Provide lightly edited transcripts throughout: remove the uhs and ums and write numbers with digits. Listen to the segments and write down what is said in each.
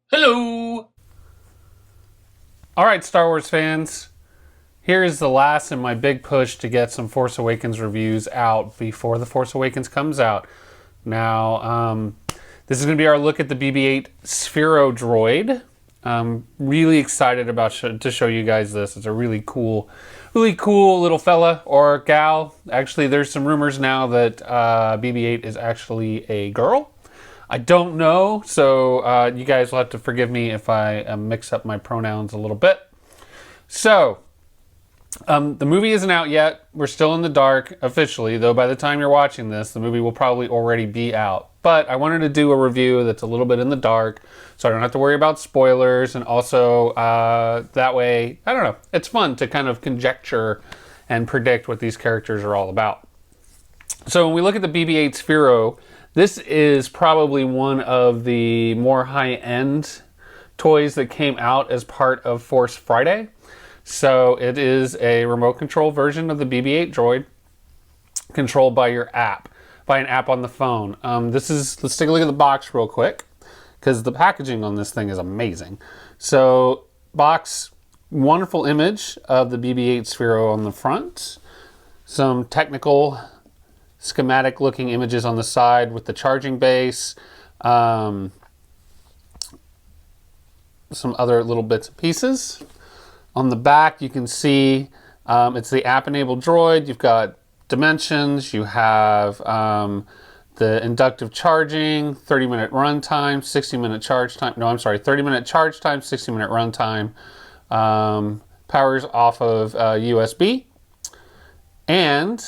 Hello! Alright, Star Wars fans. Here is the last in my big push to get some Force Awakens reviews out before The Force Awakens comes out. Now, this is going to be our look at the BB-8 Sphero droid. I'm really excited about to show you guys this. It's a really cool little fella or gal. Actually, there's some rumors now that BB-8 is actually a girl. I don't know, so you guys will have to forgive me if I mix up my pronouns a little bit. So, the movie isn't out yet. We're still in the dark officially, though by the time you're watching this, the movie will probably already be out. But I wanted to do a review that's a little bit in the dark, so I don't have to worry about spoilers, and also that way, I don't know, it's fun to kind of conjecture and predict what these characters are all about. So when we look at the BB-8 Sphero, this is probably one of the more high-end toys that came out as part of Force Friday. So it is a remote control version of the BB-8 droid controlled by your app, by an app on the phone. Let's take a look at the box real quick because the packaging on this thing is amazing. So box, wonderful image of the BB-8 Sphero on the front. Some technical schematic looking images on the side with the charging base, some other little bits and pieces. On the back you can see it's the app enabled droid. You've got dimensions, you have the inductive charging, 30-minute run time, 60-minute charge time, 30-minute charge time, 60-minute run time, powers off of USB, and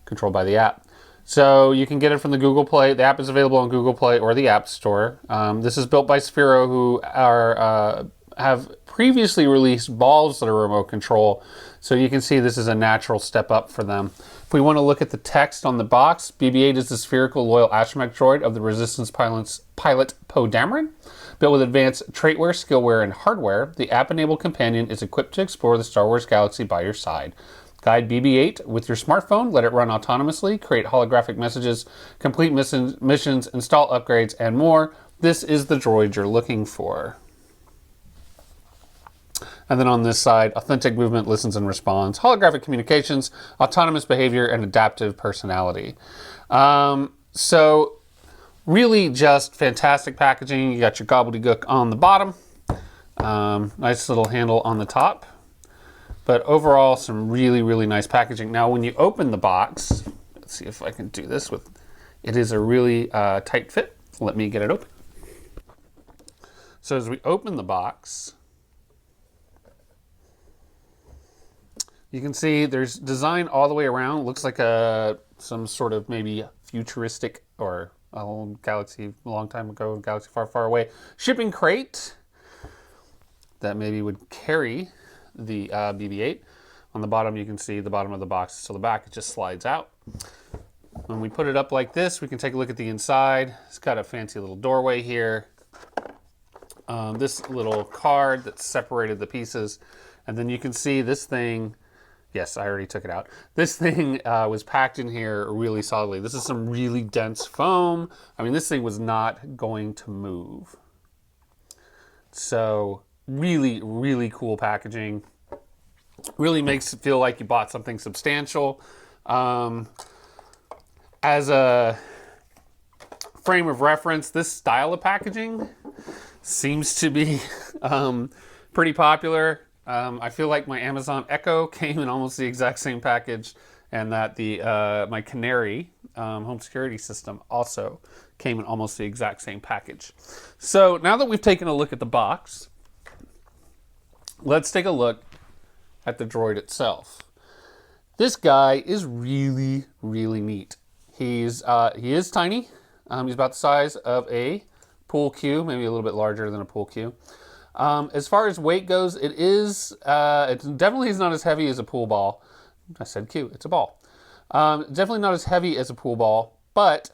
controlled by the app. So you can get it from the Google Play. The app is available on Google Play or the App Store. This is built by Sphero, who have previously released balls that are remote control. So you can see this is a natural step up for them. If we want to look at the text on the box, BB-8 is the spherical loyal astromech droid of the Resistance pilot Poe Dameron. Built with advanced traitware, skillware, and hardware, the app-enabled companion is equipped to explore the Star Wars galaxy by your side. Guide BB-8 with your smartphone, let it run autonomously, create holographic messages, complete missions, install upgrades, and more. This is the droid you're looking for. And then on this side, authentic movement, listens and responds, holographic communications, autonomous behavior, and adaptive personality. So really just fantastic packaging. You got your gobbledygook on the bottom. Nice little handle on the top. But overall, some really nice packaging. Now, when you open the box, let's see if I can do this with, it is a really tight fit. Let me get it open. So as we open the box, you can see there's design all the way around. It looks like some sort of maybe futuristic or a whole galaxy, a long time ago, galaxy far away, shipping crate that maybe would carry the BB-8. On the bottom you can see the bottom of the box, so the back it just slides out. When we put it up like this, we can take a look at the inside. It's got a fancy little doorway here. This little card that separated the pieces, and then you can see this thing. Yes, I already took it out. This thing was packed in here really solidly. This is some really dense foam. I mean, this thing was not going to move. So really cool packaging. Really makes it feel like you bought something substantial. As a frame of reference, this style of packaging seems to be pretty popular. I feel like my Amazon Echo came in almost the exact same package, and that my Canary home security system also came in almost the exact same package. So now that we've taken a look at the box, let's take a look at the droid itself. This guy is really neat. He is tiny. He's about the size of a pool cue, maybe a little bit larger than a pool cue. As far as weight goes, it definitely is not as heavy as a pool ball. I said cue, it's a ball. Definitely not as heavy as a pool ball, but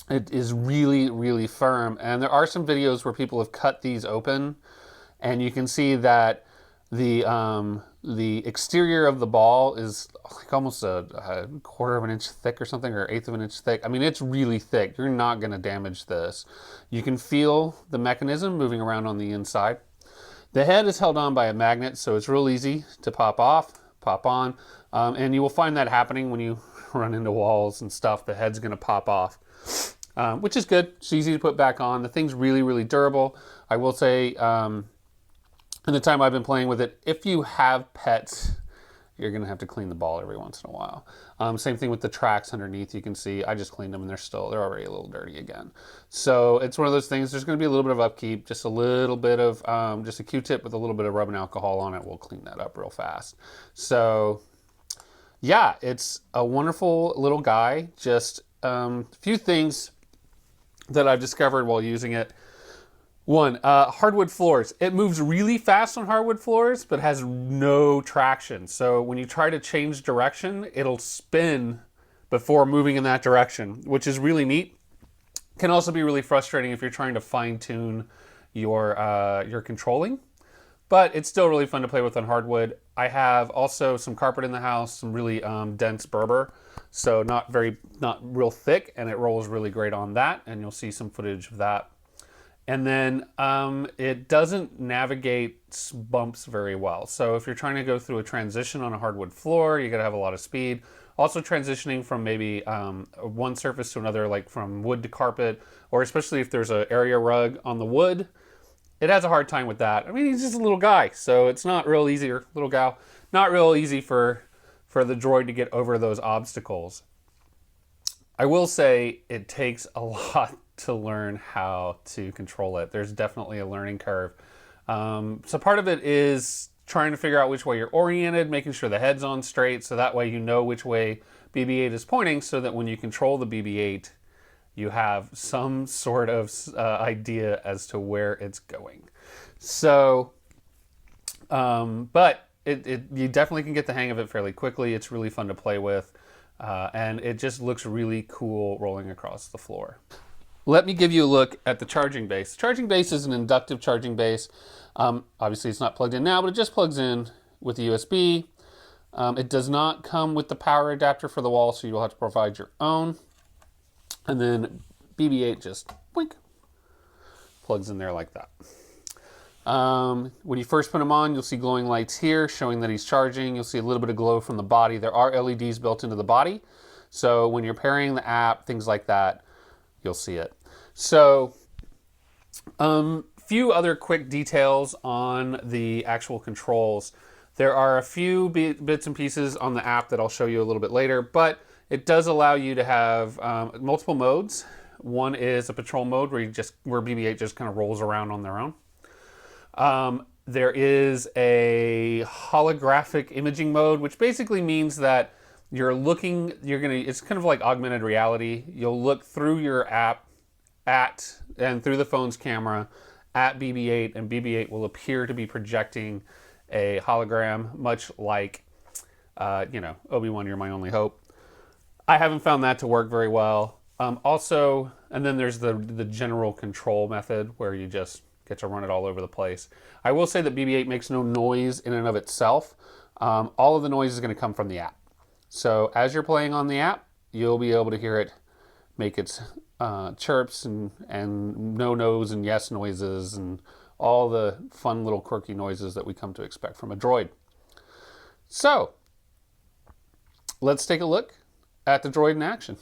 it is really firm. And there are some videos where people have cut these open, and you can see that the The exterior of the ball is like almost a quarter of an inch thick or something, or eighth of an inch thick. I mean, it's really thick. You're not going to damage this. You can feel the mechanism moving around on the inside. The head is held on by a magnet, so it's real easy to pop off, pop on, and you will find that happening when you run into walls and stuff. The head's going to pop off, which is good. It's easy to put back on. The thing's really, really durable. I will say, in the time I've been playing with it, if you have pets, you're going to have to clean the ball every once in a while. Same thing with the tracks underneath. You can see I just cleaned them and they're already a little dirty again. So it's one of those things. There's going to be a little bit of upkeep, just a little bit of just a Q-tip with a little bit of rubbing alcohol on it will clean that up real fast. So yeah, it's a wonderful little guy. Just a few things that I've discovered while using it. One, hardwood floors. It moves really fast on hardwood floors, but has no traction. So when you try to change direction, it'll spin before moving in that direction, which is really neat. Can also be really frustrating if you're trying to fine-tune your controlling, but it's still really fun to play with on hardwood. I have also some carpet in the house, some really dense Berber, so not real thick, and it rolls really great on that, and you'll see some footage of that. And then it doesn't navigate bumps very well. So if you're trying to go through a transition on a hardwood floor, you gotta have a lot of speed. Also transitioning from maybe one surface to another, like from wood to carpet, or especially if there's an area rug on the wood, it has a hard time with that. I mean, he's just a little guy, so it's not real easy, or little gal, not real easy for the droid to get over those obstacles. I will say it takes a lot to learn how to control it. There's definitely a learning curve. So part of it is trying to figure out which way you're oriented, making sure the head's on straight, so that way you know which way BB-8 is pointing, so that when you control the BB-8, you have some sort of idea as to where it's going. So, but you definitely can get the hang of it fairly quickly. It's really fun to play with, and it just looks really cool rolling across the floor. Let me give you a look at the charging base. The charging base is an inductive charging base. Obviously it's not plugged in now, but it just plugs in with the USB. It does not come with the power adapter for the wall, so you'll have to provide your own. And then BB-8 just blink, plugs in there like that. When you first put him on, you'll see glowing lights here showing that he's charging. You'll see a little bit of glow from the body. There are LEDs built into the body. So when you're pairing the app, things like that, you'll see it. So, few other quick details on the actual controls. There are a few bits and pieces on the app that I'll show you a little bit later, but it does allow you to have multiple modes. One is a patrol mode where BB-8 just kind of rolls around on their own. There is a holographic imaging mode, which basically means that it's kind of like augmented reality. You'll look through your app and through the phone's camera at BB-8, and BB-8 will appear to be projecting a hologram, much like, Obi-Wan, You're My Only Hope. I haven't found that to work very well. Also, and then there's the general control method where you just get to run it all over the place. I will say that BB-8 makes no noise in and of itself. All of the noise is going to come from the app. So as you're playing on the app, you'll be able to hear it make its chirps and no-nos and yes noises and all the fun little quirky noises that we come to expect from a droid. So let's take a look at the droid in action.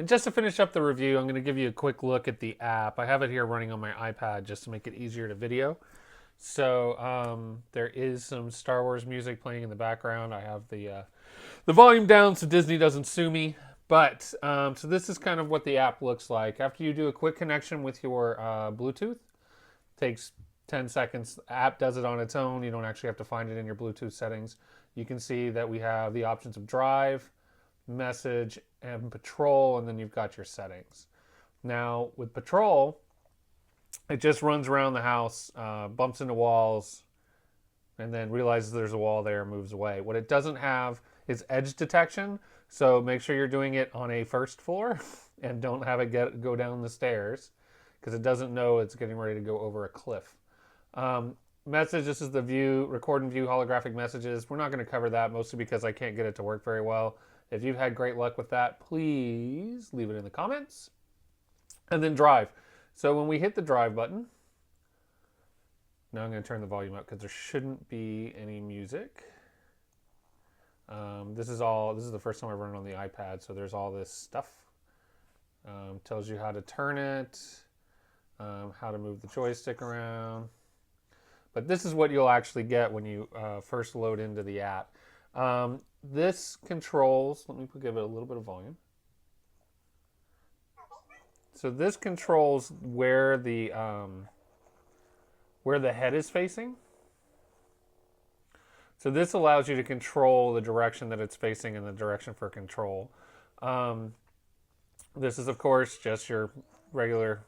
just to finish up the review, I'm going to give you a quick look at the app. I have it here running on my iPad just to make it easier to video. So there is some Star Wars music playing in the background. I have the volume down so Disney doesn't sue me. But so this is kind of what the app looks like. After you do a quick connection with your Bluetooth, takes 10 seconds. The app does it on its own. You don't actually have to find it in your Bluetooth settings. You can see that we have the options of drive, message, and patrol, and then you've got your settings. Now with patrol, it just runs around the house, bumps into walls, and then realizes there's a wall there and moves away. What it doesn't have is edge detection, so make sure you're doing it on a first floor and don't have it go down the stairs because it doesn't know it's getting ready to go over a cliff. Message, this is the view, record and view holographic messages. We're not going to cover that, mostly because I can't get it to work very well. If you've had great luck with that, please leave it in the comments. And then drive. So when we hit the drive button, now I'm going to turn the volume up because there shouldn't be any music. This is the first time I've run it on the iPad, so there's all this stuff. Tells you how to turn it, how to move the joystick around. But this is what you'll actually get when you first load into the app. This controls, let me give it a little bit of volume. So this controls where the head is facing. So this allows you to control the direction that it's facing and the direction for control. This is, of course, just your regular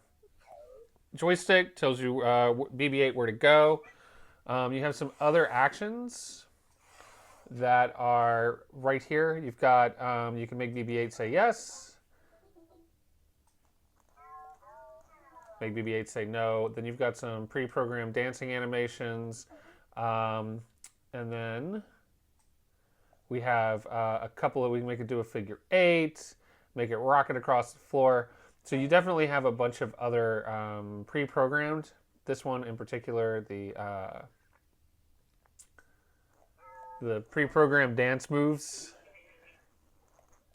joystick. Tells you BB-8 where to go. You have some other actions that are right here. You've got, you can make BB-8 say yes. Make BB-8 say no. Then you've got some pre-programmed dancing animations. And then we have a couple of, we can make it do a figure 8, make it rocket across the floor. So you definitely have a bunch of other pre-programmed. This one in particular, the pre-programmed dance moves.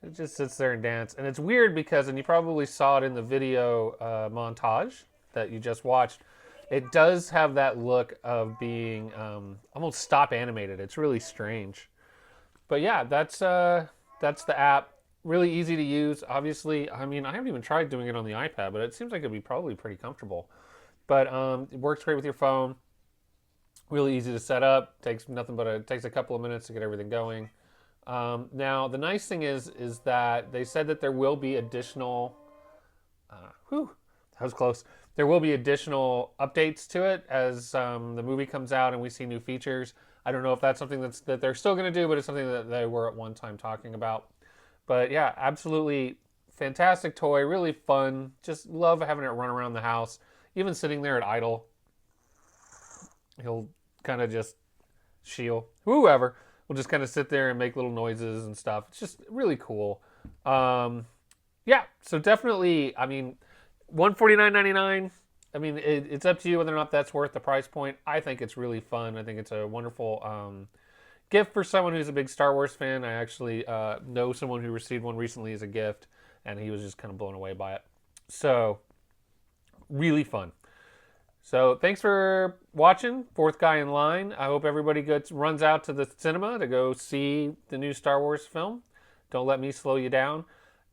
It just sits there and dance. And it's weird because, and you probably saw it in the video montage that you just watched, it does have that look of being almost stop animated. It's really strange. But yeah, that's the app. Really easy to use. Obviously, I mean, I haven't even tried doing it on the iPad, but it seems like it'd be probably pretty comfortable. But it works great with your phone. Really easy to set up. Takes nothing but takes a couple of minutes to get everything going. Now, the nice thing is that they said that there will be additional. That was close. There will be additional updates to it as the movie comes out and we see new features. I don't know if that's something that they're still going to do, but it's something that they were at one time talking about. But yeah, absolutely fantastic toy, really fun. Just love having it run around the house. Even sitting there at idle, he'll kind of just whoever will just kind of sit there and make little noises and stuff. It's just really cool. Yeah, so definitely, I mean, $149.99. I mean, it's up to you whether or not that's worth the price point. I think it's really fun. I think it's a wonderful gift for someone who's a big Star Wars fan. I actually know someone who received one recently as a gift, and he was just kind of blown away by it. So, really fun. So, thanks for watching. Fourth guy in line. I hope everybody runs out to the cinema to go see the new Star Wars film. Don't let me slow you down.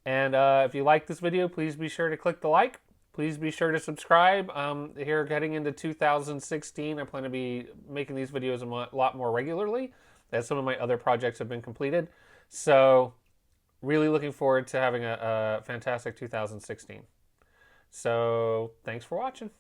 And if you like this video, please be sure to click the like. Please be sure to subscribe. Here, heading into 2016, I plan to be making these videos a lot more regularly, as some of my other projects have been completed. So, really looking forward to having a fantastic 2016. So, thanks for watching.